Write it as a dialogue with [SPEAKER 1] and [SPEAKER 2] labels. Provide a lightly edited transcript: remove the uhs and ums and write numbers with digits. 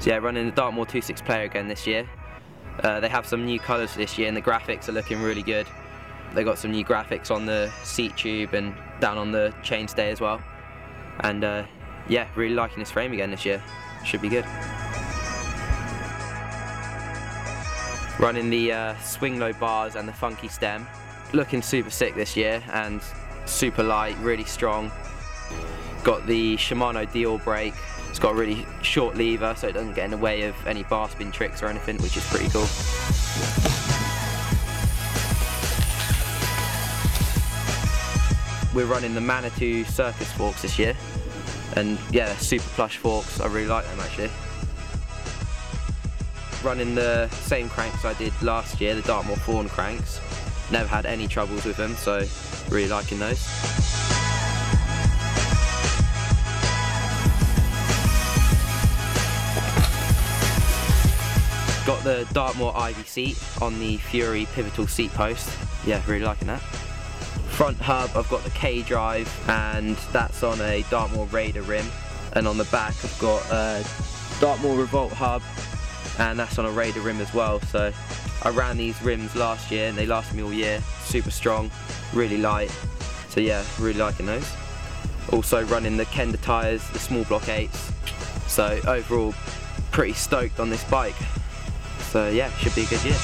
[SPEAKER 1] So yeah, running the Dartmoor 2.6 player again this year. They have some new colours this year and the graphics are looking really good. They got some new graphics on the seat tube and down on the chainstay as well. And yeah, really liking this frame again this year. Should be good. Running the swing low bars and the funky stem. Looking super sick this year and super light, really strong. Got the Shimano Dior brake. It's got a really short lever so it doesn't get in the way of any bar spin tricks or anything, which is pretty cool. We're running the Manitou Circus forks this year, and yeah, they're super plush forks. I really like them actually. Running the same cranks I did last year, the Dartmoor Fawn cranks. Never had any troubles with them, so really liking those. Got the Dartmoor Ivy seat on the Fury pivotal seat post. Yeah, really liking that. Front hub, I've got the K drive, and that's on a Dartmoor Raider rim. And on the back, I've got a Dartmoor Revolt hub, and that's on a Raider rim as well. So I ran these rims last year, and they last me all year. Super strong, really light. So yeah, really liking those. Also running the Kenda tyres, the small block 8s. So overall, pretty stoked on this bike. So yeah, should be a good year.